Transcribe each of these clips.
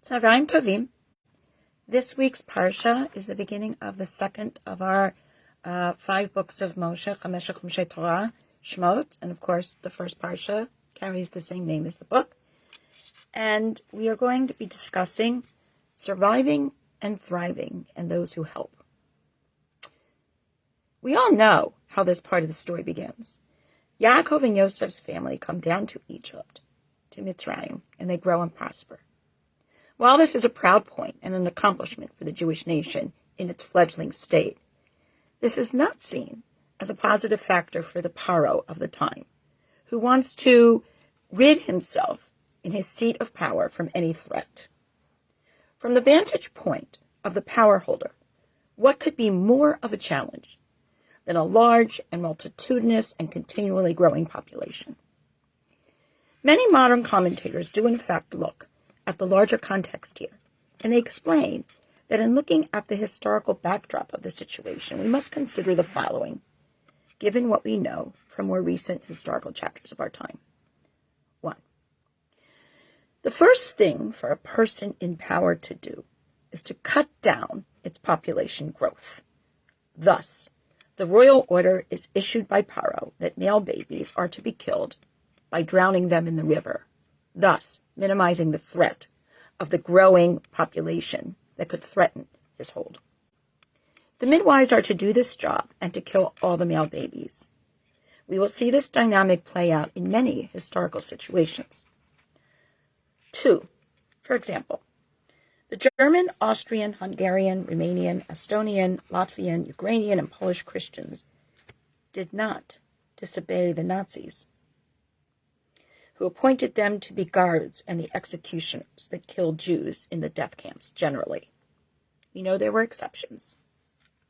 Tzaharaim Tovim. This week's Parsha is the beginning of the second of our 5 books of Moshe, Chumshei Torah, Shemot, and of course the first Parsha carries the same name as the book. And we are going to be discussing surviving and thriving and those who help. We all know how this part of the story begins. Yaakov and Yosef's family come down to Egypt, to Mitzrayim, and they grow and prosper. While this is a proud point and an accomplishment for the Jewish nation in its fledgling state, this is not seen as a positive factor for the Paro of the time, who wants to rid himself in his seat of power from any threat. From the vantage point of the power holder, what could be more of a challenge than a large and multitudinous and continually growing population? Many modern commentators do in fact look at the larger context here, and they explain that in looking at the historical backdrop of the situation, we must consider the following, given what we know from more recent historical chapters of our time. 1. The first thing for a person in power to do is to cut down its population growth. Thus, the royal order is issued by Paro that male babies are to be killed by drowning them in the river, thus minimizing the threat of the growing population that could threaten his hold. The midwives are to do this job and to kill all the male babies. We will see this dynamic play out in many historical situations. 2. For example, the German, Austrian, Hungarian, Romanian, Estonian, Latvian, Ukrainian, and Polish Christians did not disobey the Nazis, who appointed them to be guards and the executioners that killed Jews in the death camps generally. We know there were exceptions,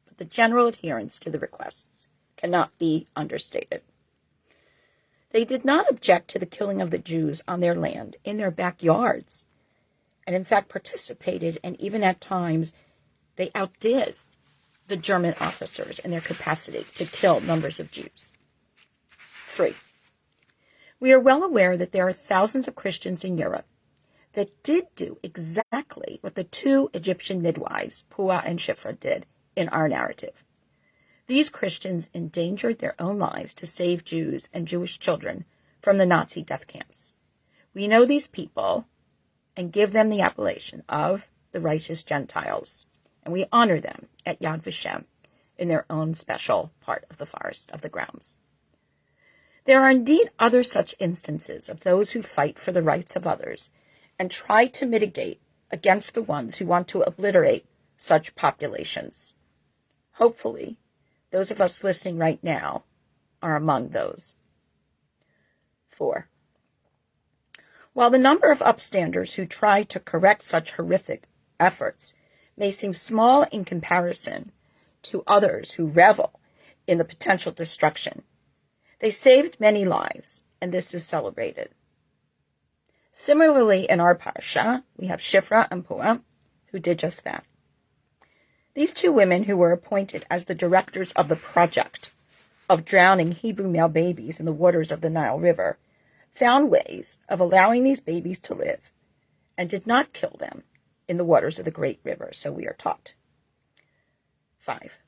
but the general adherence to the requests cannot be understated. They did not object to the killing of the Jews on their land, in their backyards, and in fact participated, and even at times they outdid the German officers in their capacity to kill numbers of Jews. 3. We are well aware that there are thousands of Christians in Europe that did do exactly what the 2 Egyptian midwives, Puah and Shifra, did in our narrative. These Christians endangered their own lives to save Jews and Jewish children from the Nazi death camps. We know these people and give them the appellation of the righteous Gentiles, and we honor them at Yad Vashem in their own special part of the forest of the grounds. There are indeed other such instances of those who fight for the rights of others and try to mitigate against the ones who want to obliterate such populations. Hopefully, those of us listening right now are among those. 4. While the number of upstanders who try to correct such horrific efforts may seem small in comparison to others who revel in the potential destruction, they saved many lives, and this is celebrated. Similarly, in our Parsha, we have Shifra and Puah, who did just that. These 2 women, who were appointed as the directors of the project of drowning Hebrew male babies in the waters of the Nile River, found ways of allowing these babies to live and did not kill them in the waters of the great river, so we are taught. 5.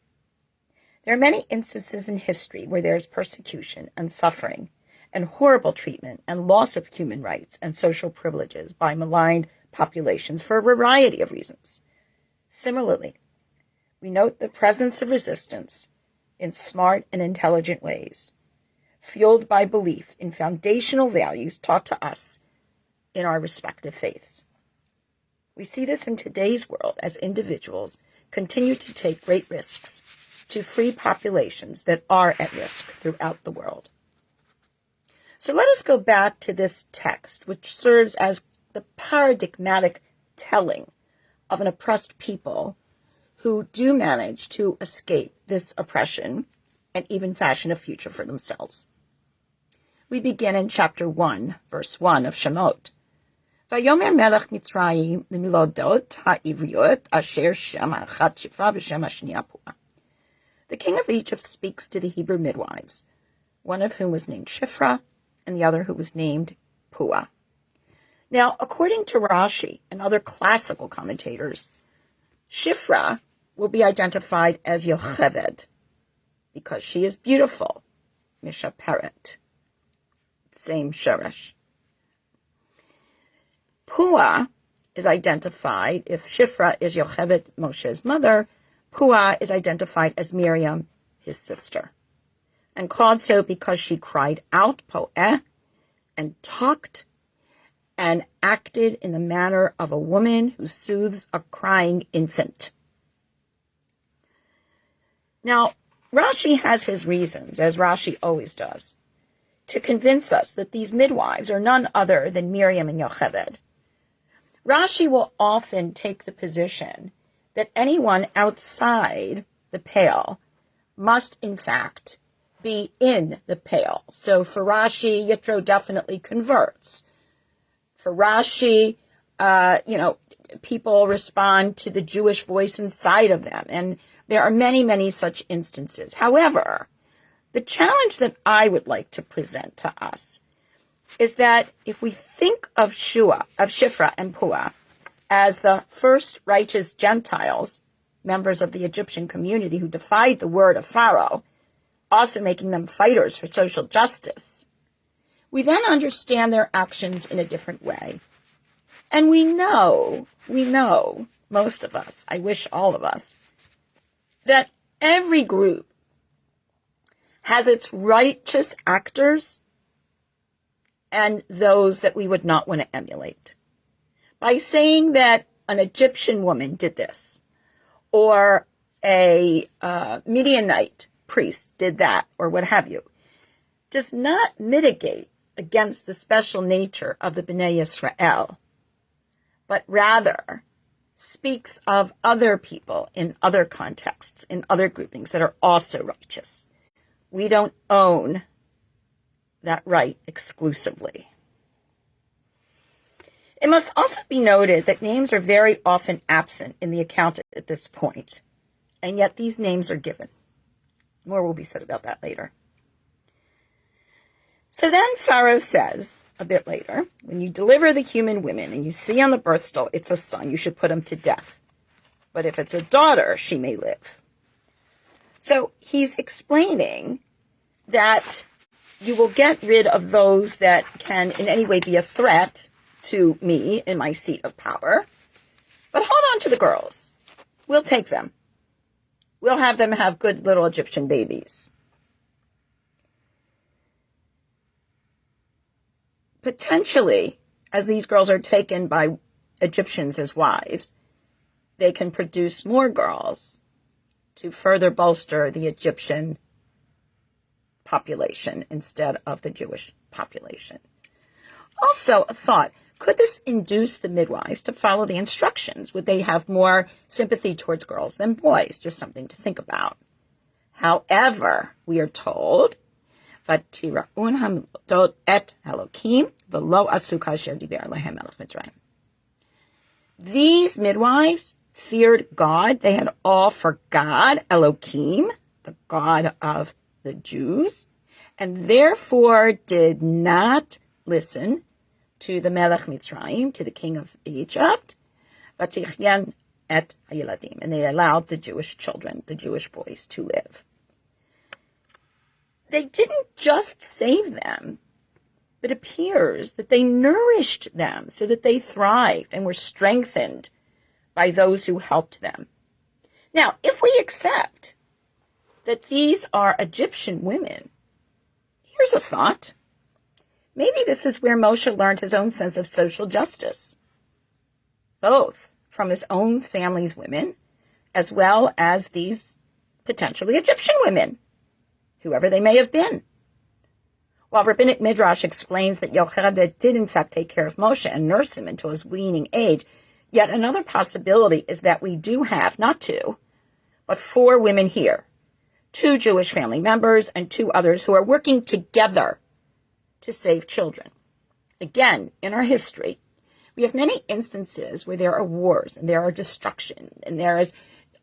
There are many instances in history where there is persecution and suffering and horrible treatment and loss of human rights and social privileges by maligned populations for a variety of reasons. Similarly, we note the presence of resistance in smart and intelligent ways, fueled by belief in foundational values taught to us in our respective faiths. We see this in today's world as individuals continue to take great risks to free populations that are at risk throughout the world. So let us go back to this text, which serves as the paradigmatic telling of an oppressed people who do manage to escape this oppression and even fashion a future for themselves. We begin in chapter 1, verse 1 of Shemot. Vayomer melech Mitzrayim lemilodot ha'ivriot asher shem ha'achad Shifra v'shem ha'shniya Puah. The king of Egypt speaks to the Hebrew midwives, one of whom was named Shifra and the other who was named Puah. Now, according to Rashi and other classical commentators, Shifra will be identified as Yocheved because she is beautiful, Mishaperet, same Sheresh. Pua is identified, if Shifra is Yocheved, Moshe's mother, Pua is identified as Miriam, his sister, and called so because she cried out, Po'eh, and talked and acted in the manner of a woman who soothes a crying infant. Now, Rashi has his reasons, as Rashi always does, to convince us that these midwives are none other than Miriam and Yocheved. Rashi will often take the position that anyone outside the pale must, in fact, be in the pale. So for Rashi, Yitro definitely converts. For Rashi, people respond to the Jewish voice inside of them. And there are many, many such instances. However, the challenge that I would like to present to us is that if we think of Shifra and Pua as the first righteous Gentiles, members of the Egyptian community who defied the word of Pharaoh, also making them fighters for social justice, we then understand their actions in a different way. And we know, most of us, I wish all of us, that every group has its righteous actors and those that we would not want to emulate. By saying that an Egyptian woman did this, or a Midianite priest did that, or what have you, does not mitigate against the special nature of the Bnei Yisrael, but rather speaks of other people in other contexts, in other groupings that are also righteous. We don't own that right exclusively. It must also be noted that names are very often absent in the account at this point, and yet these names are given. More will be said about that later. So then Pharaoh says, a bit later, when you deliver the human women and you see on the birth stool it's a son, you should put him to death. But if it's a daughter, she may live. So he's explaining that you will get rid of those that can in any way be a threat to me in my seat of power. But hold on to the girls. We'll take them. We'll have them have good little Egyptian babies. Potentially, as these girls are taken by Egyptians as wives, they can produce more girls to further bolster the Egyptian population instead of the Jewish population. Also, a thought, could this induce the midwives to follow the instructions? Would they have more sympathy towards girls than boys? Just something to think about. However, we are told, these midwives feared God. They had all for God, Elohim, the God of the Jews, and therefore did not listen to the Melech Mitzrayim, to the king of Egypt, and they allowed the Jewish children, the Jewish boys, to live. They didn't just save them, but it appears that they nourished them so that they thrived and were strengthened by those who helped them. Now, if we accept that these are Egyptian women, here's a thought. Maybe this is where Moshe learned his own sense of social justice, both from his own family's women, as well as these potentially Egyptian women, whoever they may have been. While Rabbinic Midrash explains that Yocheved did in fact take care of Moshe and nurse him until his weaning age, yet another possibility is that we do have, not two, but 4 women here, 2 Jewish family members and 2 others who are working together to save children. Again, in our history, we have many instances where there are wars and there are destruction and there is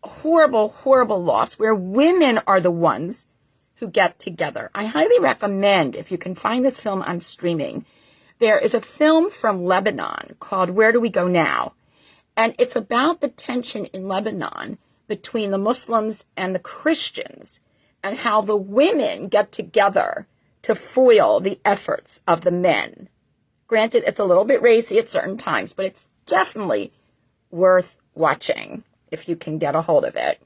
horrible, horrible loss where women are the ones who get together. I highly recommend, if you can find this film on streaming, There is a film from Lebanon called Where Do We Go Now? And it's about the tension in Lebanon between the Muslims and the Christians and how the women get together to foil the efforts of the men. Granted, it's a little bit racy at certain times, but it's definitely worth watching if you can get a hold of it.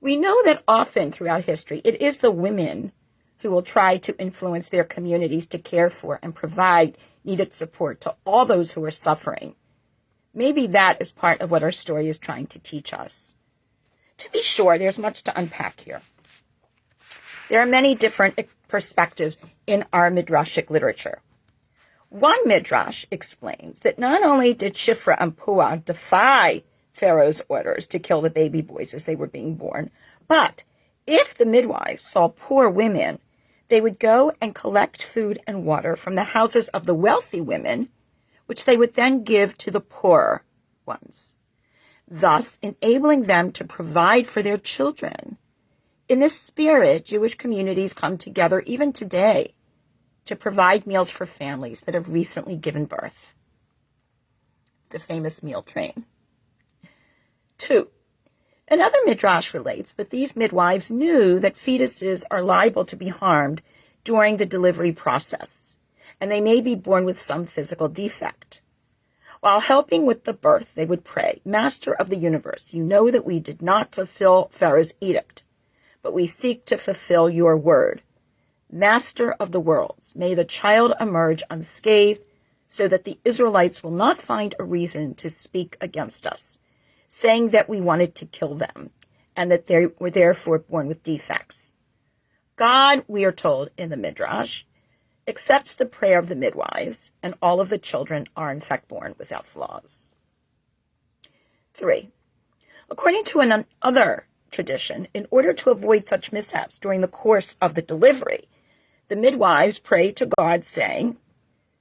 We know that often throughout history, it is the women who will try to influence their communities to care for and provide needed support to all those who are suffering. Maybe that is part of what our story is trying to teach us. To be sure, there's much to unpack here. There are many different perspectives in our midrashic literature. One midrash explains that not only did Shifra and Puah defy Pharaoh's orders to kill the baby boys as they were being born, but if the midwives saw poor women, they would go and collect food and water from the houses of the wealthy women, which they would then give to the poorer ones, thus enabling them to provide for their children. In this spirit, Jewish communities come together even today to provide meals for families that have recently given birth. The famous meal train. 2. Another midrash relates that these midwives knew that fetuses are liable to be harmed during the delivery process, and they may be born with some physical defect. While helping with the birth, they would pray, "Master of the universe, you know that we did not fulfill Pharaoh's edict, but we seek to fulfill your word. Master of the worlds, may the child emerge unscathed so that the Israelites will not find a reason to speak against us, saying that we wanted to kill them and that they were therefore born with defects." God, we are told in the Midrash, accepts the prayer of the midwives, and all of the children are in fact born without flaws. 3. According to another tradition, in order to avoid such mishaps during the course of the delivery, the midwives pray to God, saying,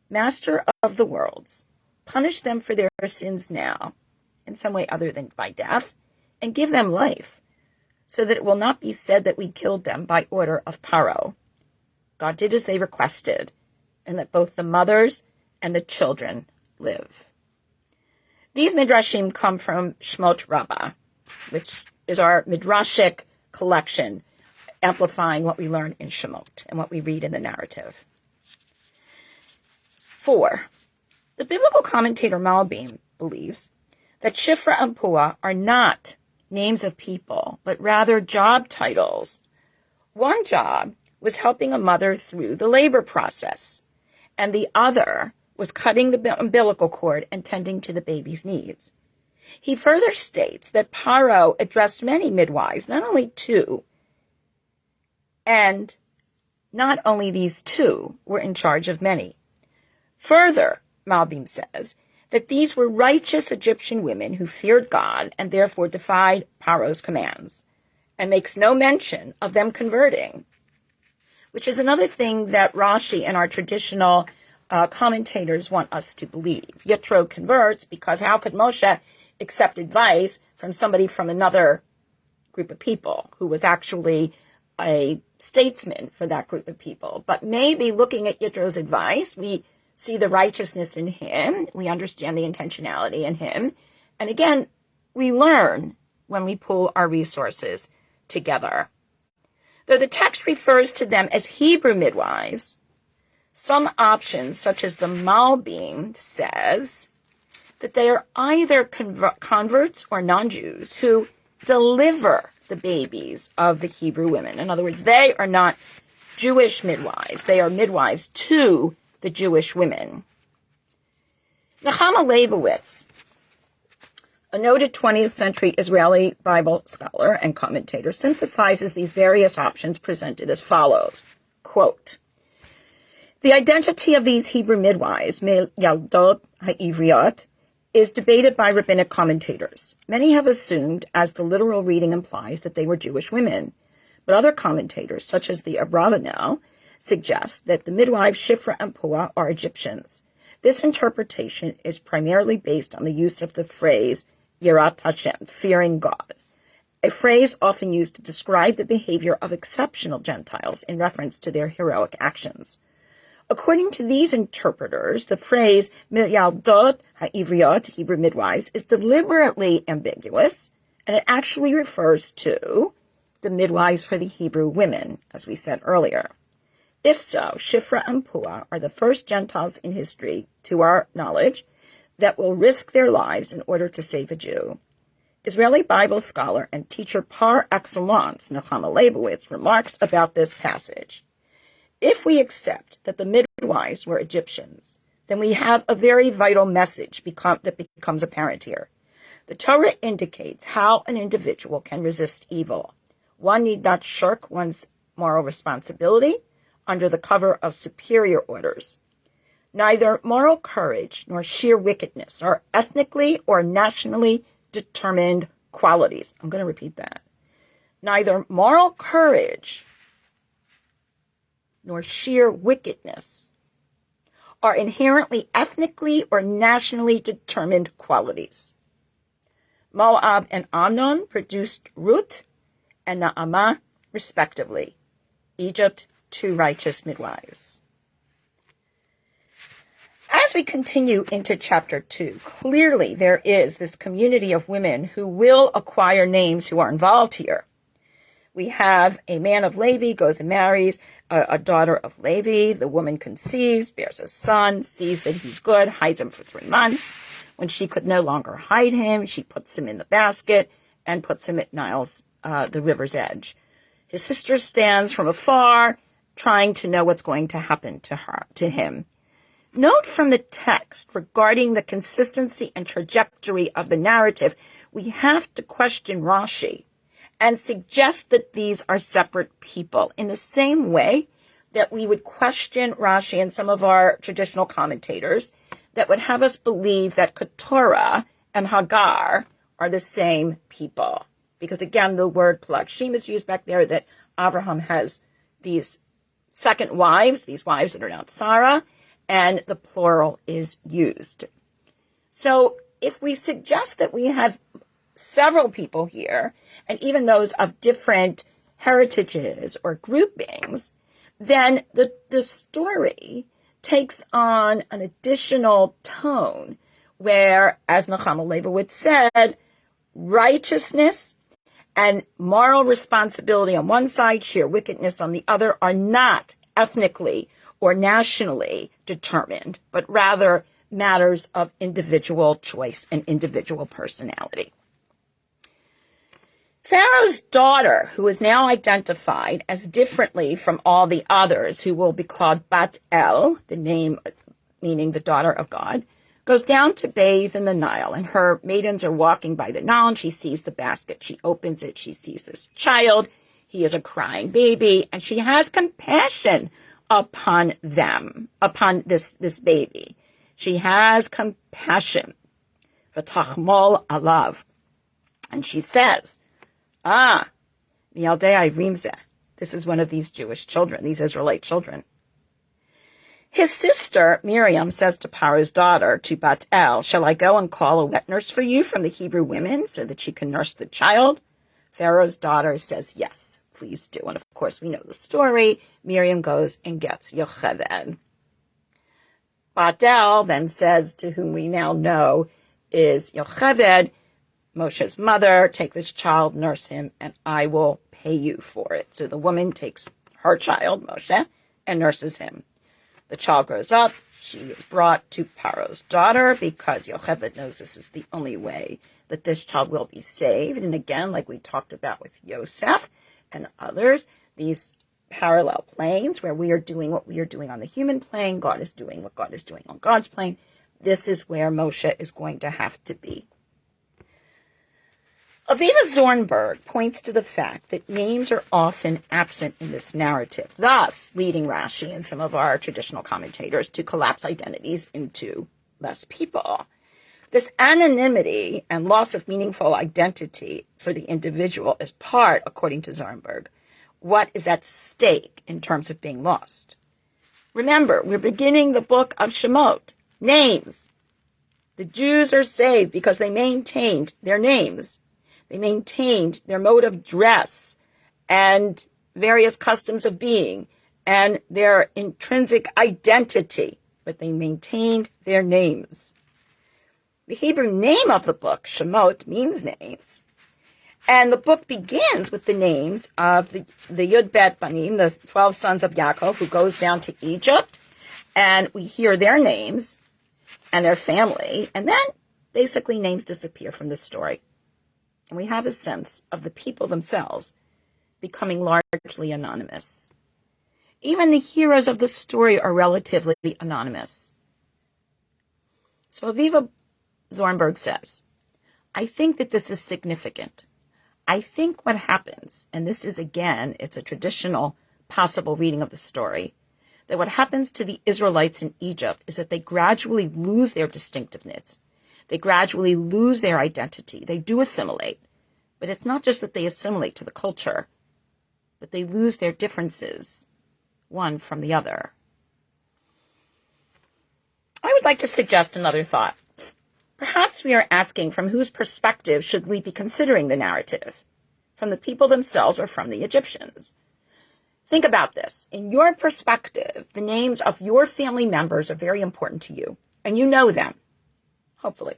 "Master of the worlds, punish them for their sins now, in some way other than by death, and give them life, so that it will not be said that we killed them by order of Paro." God did as they requested, and that both the mothers and the children live. These midrashim come from Shemot Rabbah, which is our midrashic collection, amplifying what we learn in Shemot and what we read in the narrative. 4. The biblical commentator Malbim believes that Shifra and Puah are not names of people, but rather job titles. One job was helping a mother through the labor process, and the other was cutting the umbilical cord and tending to the baby's needs. He further states that Paro addressed many midwives, not only 2, and not only these 2 were in charge of many. Further, Malbim says that these were righteous Egyptian women who feared God and therefore defied Paro's commands, and makes no mention of them converting, which is another thing that Rashi and our traditional commentators want us to believe. Yitro converts because how could Moshe accept advice from somebody from another group of people who was actually a statesman for that group of people? But maybe looking at Yitro's advice, we see the righteousness in him, we understand the intentionality in him, and again, we learn when we pool our resources together. Though the text refers to them as Hebrew midwives, some options, such as the Malbim, says that they are either converts or non-Jews who deliver the babies of the Hebrew women. In other words, they are not Jewish midwives. They are midwives to the Jewish women. Nechama Leibowitz, a noted 20th century Israeli Bible scholar and commentator, synthesizes these various options presented as follows. Quote, "The identity of these Hebrew midwives, Yaldot HaIvriot, is debated by rabbinic commentators. Many have assumed, as the literal reading implies, that they were Jewish women, but other commentators, such as the Abravanel, suggest that the midwives Shifra and Puah are Egyptians. This interpretation is primarily based on the use of the phrase Yirat Hashem, fearing God, a phrase often used to describe the behavior of exceptional Gentiles in reference to their heroic actions. According to these interpreters, the phrase Milyaldot ha'ivriot, Hebrew midwives, is deliberately ambiguous, and it actually refers to the midwives for the Hebrew women, as we said earlier. If so, Shifra and Puah are the first Gentiles in history, to our knowledge, that will risk their lives in order to save a Jew. Israeli Bible scholar and teacher par excellence, Nechama Leibowitz, remarks about this passage. If we accept that the midwives were Egyptians, then we have a very vital message that becomes apparent here. The Torah indicates how an individual can resist evil. One need not shirk one's moral responsibility under the cover of superior orders. Neither moral courage nor sheer wickedness are ethnically or nationally determined qualities. I'm going to repeat that. Neither moral courage nor sheer wickedness are inherently ethnically or nationally determined qualities. Moab and Amnon produced Ruth and Naamah, respectively. Egypt, 2 righteous midwives. As we continue into chapter 2, clearly there is this community of women who will acquire names who are involved here. We have a man of Levi goes and marries a daughter of Levi. The woman conceives, bears a son, sees that he's good, hides him for 3 months. When she could no longer hide him, she puts him in the basket and puts him at the river's edge. His sister stands from afar, trying to know what's going to happen to him. Note from the text regarding the consistency and trajectory of the narrative, we have to question Rashi and suggest that these are separate people in the same way that we would question Rashi and some of our traditional commentators that would have us believe that Keturah and Hagar are the same people. Because again, the word plagshim is used back there, that Abraham has these second wives, these wives that are now Sarah, and the plural is used. So if we suggest that we have several people here, and even those of different heritages or groupings, then the story takes on an additional tone where, as Nechama Leibowitz said, righteousness and moral responsibility on one side, sheer wickedness on the other, are not ethnically or nationally determined, but rather matters of individual choice and individual personality. Pharaoh's daughter, who is now identified as differently from all the others, who will be called Bat El, the name meaning the daughter of God, goes down to bathe in the Nile, and her maidens are walking by the Nile, and she sees the basket. She opens it. She sees this child. He is a crying baby, and she has compassion upon them, upon this baby. She has compassion. V'tachmol alav. And she says, Mialdei Rimzeh. This is one of these Jewish children, these Israelite children. His sister, Miriam, says to Paro's daughter, to Bat El, shall I go and call a wet nurse for you from the Hebrew women so that she can nurse the child? Pharaoh's daughter says, yes, please do. And of course, we know the story. Miriam goes and gets Yocheved. Bat El then says, to whom we now know is Yocheved, Moshe's mother, take this child, nurse him, and I will pay you for it. So the woman takes her child, Moshe, and nurses him. The child grows up. She is brought to Paro's daughter because Yocheved knows this is the only way that this child will be saved. And again, like we talked about with Yosef and others, these parallel planes where we are doing what we are doing on the human plane, God is doing what God is doing on God's plane. This is where Moshe is going to have to be. Aviva Zornberg points to the fact that names are often absent in this narrative, thus leading Rashi and some of our traditional commentators to collapse identities into less people. This anonymity and loss of meaningful identity for the individual is part, according to Zornberg, what is at stake in terms of being lost. Remember, we're beginning the book of Shemot. Names. The Jews are saved because they maintained their names. They maintained their mode of dress and various customs of being and their intrinsic identity, but they maintained their names. The Hebrew name of the book, Shemot, means names. And the book begins with the names of the Yud Bet Banim, the 12 sons of Yaakov, who goes down to Egypt. And we hear their names and their family. And then basically names disappear from the story. And we have a sense of the people themselves becoming largely anonymous. Even the heroes of the story are relatively anonymous. So Aviva Zornberg says, I think that this is significant. I think what happens, and this is again, it's a traditional possible reading of the story, that what happens to the Israelites in Egypt is that they gradually lose their distinctiveness. They gradually lose their identity. They do assimilate. But it's not just that they assimilate to the culture, but they lose their differences, one from the other. I would like to suggest another thought. Perhaps we are asking from whose perspective should we be considering the narrative? From the people themselves or from the Egyptians? Think about this. In your perspective, the names of your family members are very important to you, and you know them, hopefully.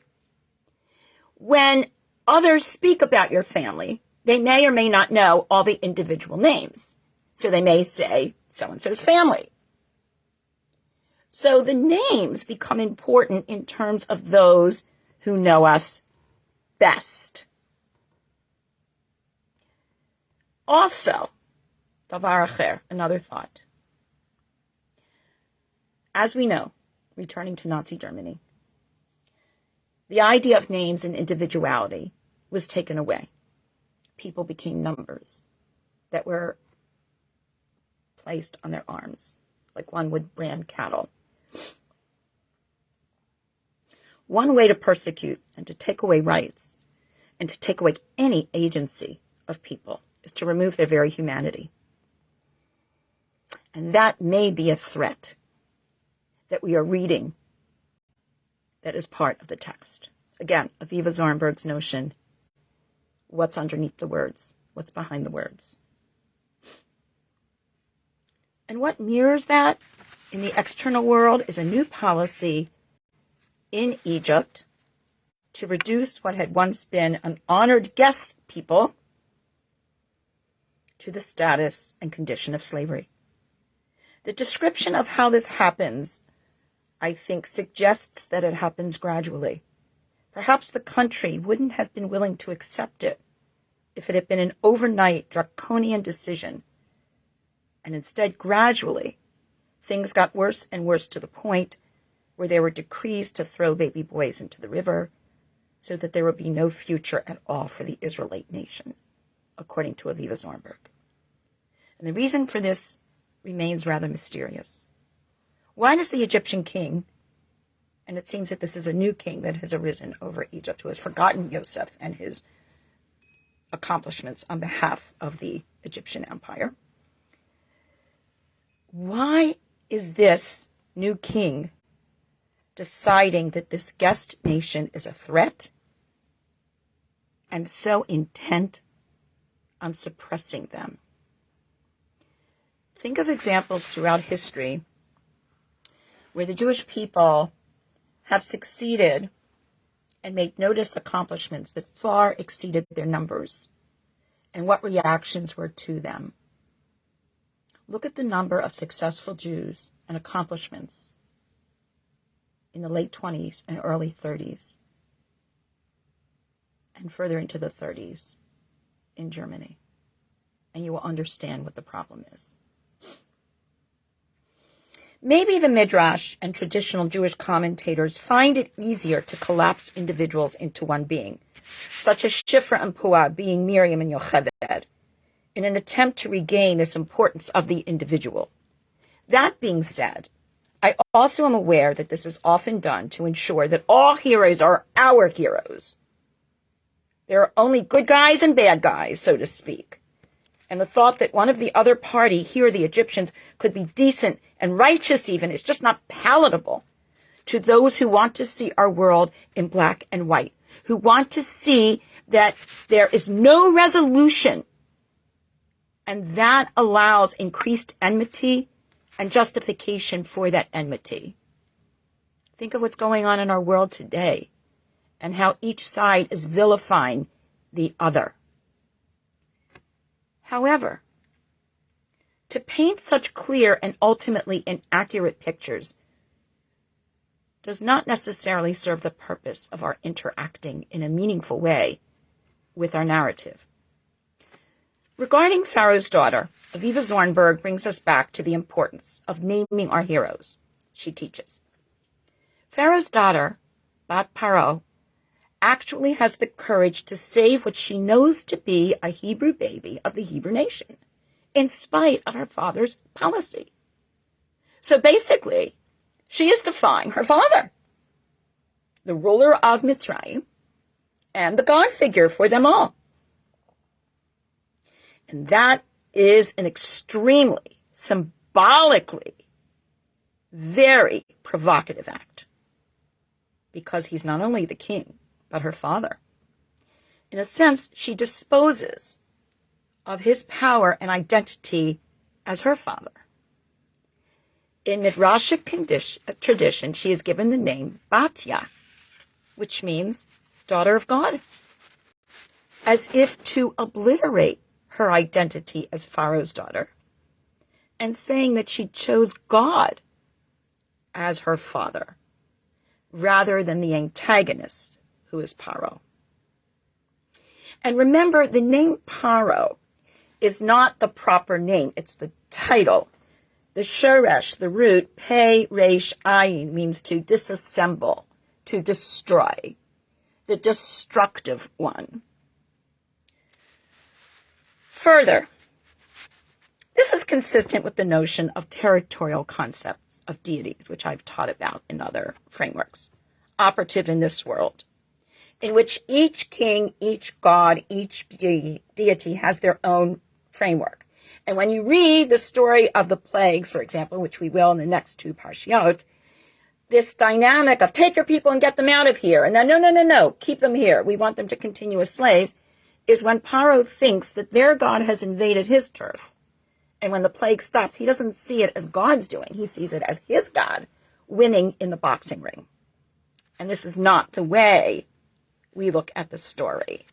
When others speak about your family, they may or may not know all the individual names. So they may say, so-and-so's family. So the names become important in terms of those who know us best. Also, davar acher, another thought. As we know, returning to Nazi Germany, the idea of names and individuality was taken away. People became numbers that were placed on their arms, like one would brand cattle. One way to persecute and to take away rights and to take away any agency of people is to remove their very humanity. And that may be a threat that we are reading that is part of the text. Again, Aviva Zornberg's notion, what's underneath the words, what's behind the words. And what mirrors that in the external world is a new policy in Egypt to reduce what had once been an honored guest people to the status and condition of slavery. The description of how this happens, I think, suggests that it happens gradually. Perhaps the country wouldn't have been willing to accept it if it had been an overnight draconian decision. And instead, gradually, things got worse and worse to the point where there were decrees to throw baby boys into the river so that there would be no future at all for the Israelite nation, according to Aviva Zornberg. And the reason for this remains rather mysterious. Why does the Egyptian king, and it seems that this is a new king that has arisen over Egypt, who has forgotten Yosef and his accomplishments on behalf of the Egyptian empire, why is this new king deciding that this guest nation is a threat and so intent on suppressing them? Think of examples throughout history where the Jewish people have succeeded and made notice accomplishments that far exceeded their numbers, and what reactions were to them. Look at the number of successful Jews and accomplishments in the late 20s and early 30s, and further into the 30s in Germany, and you will understand what the problem is. Maybe the Midrash and traditional Jewish commentators find it easier to collapse individuals into one being, such as Shifra and Puah being Miriam and Yocheved, in an attempt to regain this importance of the individual. That being said, I also am aware that this is often done to ensure that all heroes are our heroes. There are only good guys and bad guys, so to speak. And the thought that one of the other party, here the Egyptians, could be decent and righteous even is just not palatable to those who want to see our world in black and white, who want to see that there is no resolution, and that allows increased enmity and justification for that enmity. Think of what's going on in our world today and how each side is vilifying the other. However, to paint such clear and ultimately inaccurate pictures does not necessarily serve the purpose of our interacting in a meaningful way with our narrative. Regarding Pharaoh's daughter, Aviva Zornberg brings us back to the importance of naming our heroes. She teaches, Pharaoh's daughter, Bat Paro, actually has the courage to save what she knows to be a Hebrew baby of the Hebrew nation, in spite of her father's policy. So basically, she is defying her father, the ruler of Mitzrayim, and the God figure for them all. And that is an extremely, symbolically, very provocative act, because he's not only the king, but her father. In a sense, she disposes of his power and identity as her father. In Midrashic tradition, she is given the name Batya, which means daughter of God, as if to obliterate her identity as Pharaoh's daughter, and saying that she chose God as her father, rather than the antagonist, who is Paro. And remember, the name Paro is not the proper name, it's the title. The shoresh, the root, pei, resh, ayin, means to disassemble, to destroy, the destructive one. Further, this is consistent with the notion of territorial concepts of deities, which I've taught about in other frameworks, operative in this world, in which each king, each god, each deity has their own framework. And when you read the story of the plagues, for example, which we will in the next two Parshiot, this dynamic of take your people and get them out of here, and then no, keep them here, we want them to continue as slaves, is when Paro thinks that their God has invaded his turf. And when the plague stops, he doesn't see it as God's doing. He sees it as his God winning in the boxing ring. And this is not the way we look at the story.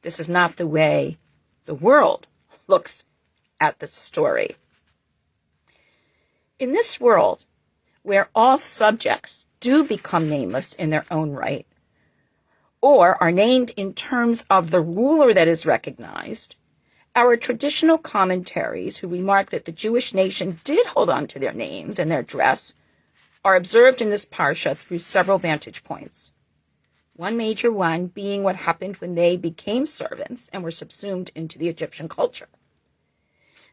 This is not the way the world looks at the story. In this world, where all subjects do become nameless in their own right, or are named in terms of the ruler that is recognized, our traditional commentaries who remark that the Jewish nation did hold on to their names and their dress are observed in this parsha through several vantage points. One major one being what happened when they became servants and were subsumed into the Egyptian culture.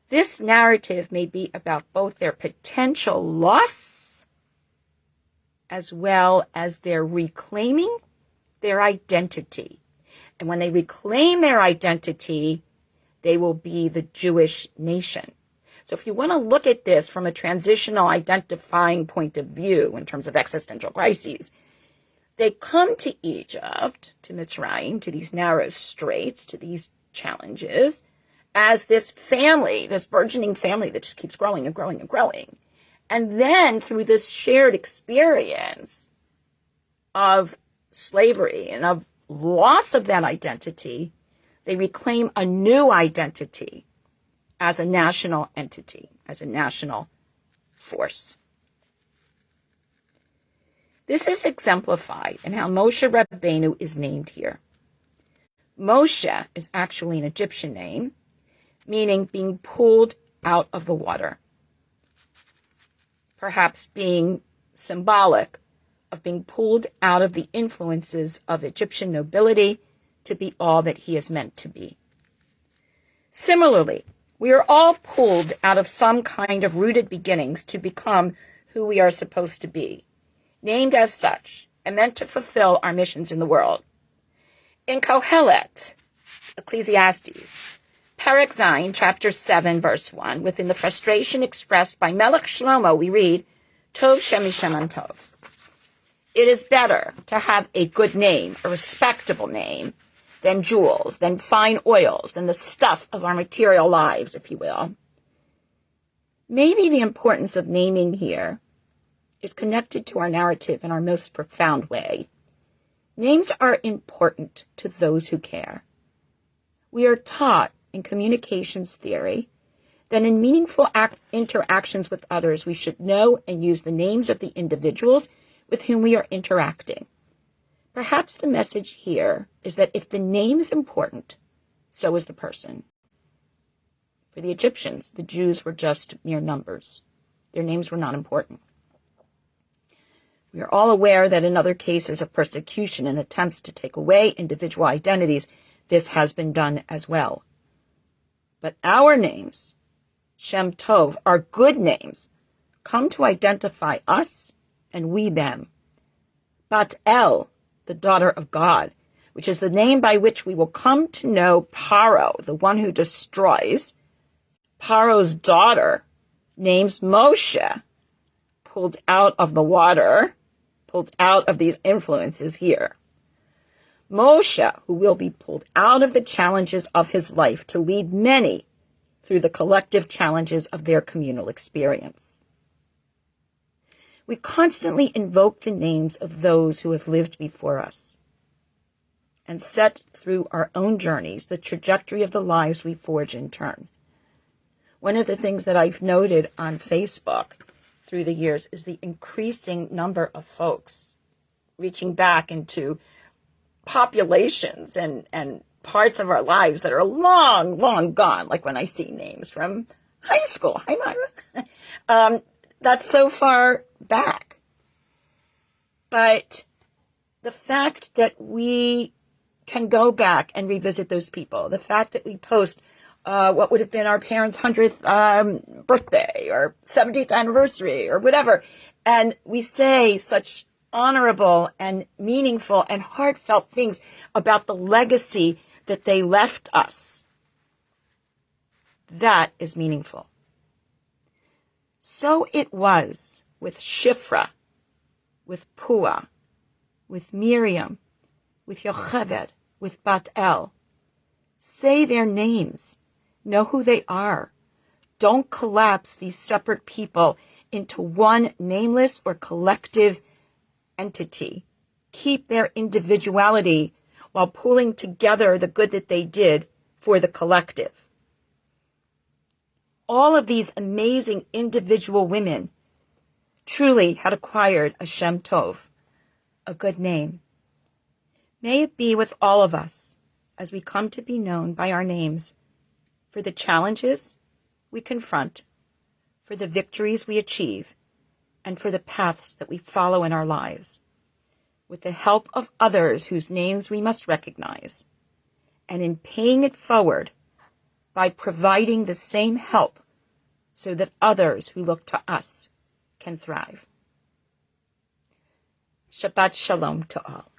This narrative may be about both their potential loss as well as their reclaiming their identity. And when they reclaim their identity, they will be the Jewish nation. So if you want to look at this from a transitional identifying point of view in terms of existential crises, they come to Egypt, to Mitzrayim, to these narrow straits, to these challenges, as this family, this burgeoning family that just keeps growing and growing and growing. And then through this shared experience of slavery and of loss of that identity, they reclaim a new identity as a national entity, as a national force. This is exemplified in how Moshe Rabbeinu is named here. Moshe is actually an Egyptian name, meaning being pulled out of the water, perhaps being symbolic of being pulled out of the influences of Egyptian nobility to be all that he is meant to be. Similarly, we are all pulled out of some kind of rooted beginnings to become who we are supposed to be, named as such, and meant to fulfill our missions in the world. In Kohelet, Ecclesiastes, Perek Zayin, chapter 7, verse 1, within the frustration expressed by Melech Shlomo, we read, Tov Shemi Sheman Tov. It is better to have a good name, a respectable name, than jewels, than fine oils, than the stuff of our material lives, if you will. Maybe the importance of naming here is connected to our narrative in our most profound way. Names are important to those who care. We are taught in communications theory that in meaningful interactions with others, we should know and use the names of the individuals with whom we are interacting. Perhaps the message here is that if the name is important, so is the person. For the Egyptians, the Jews were just mere numbers. Their names were not important. We are all aware that in other cases of persecution and attempts to take away individual identities, this has been done as well. But our names, Shem Tov, our good names, come to identify us and we them. Bat El, the daughter of God, which is the name by which we will come to know Paro, the one who destroys. Paro's daughter, named Moshe, pulled out of the water, pulled out of these influences here. Moshe, who will be pulled out of the challenges of his life to lead many through the collective challenges of their communal experience. We constantly invoke the names of those who have lived before us and set through our own journeys the trajectory of the lives we forge in turn. One of the things that I've noted on Facebook through the years is the increasing number of folks reaching back into populations and parts of our lives that are long, long gone, like when I see names from high school. Hi, Myra. That's so far back. But the fact that we can go back and revisit those people, the fact that we post what would have been our parents' 100th birthday or 70th anniversary or whatever, and we say such honorable and meaningful and heartfelt things about the legacy that they left us. That is meaningful. So it was with Shifra, with Pua, with Miriam, with Yocheved, with Bat El. Say their names. Know who they are. Don't collapse these separate people into one nameless or collective entity. Keep their individuality while pulling together the good that they did for the collective. All of these amazing individual women truly had acquired a Shem Tov, a good name. May it be with all of us as we come to be known by our names for the challenges we confront, for the victories we achieve, and for the paths that we follow in our lives, with the help of others whose names we must recognize, and in paying it forward by providing the same help so that others who look to us can thrive. Shabbat Shalom to all.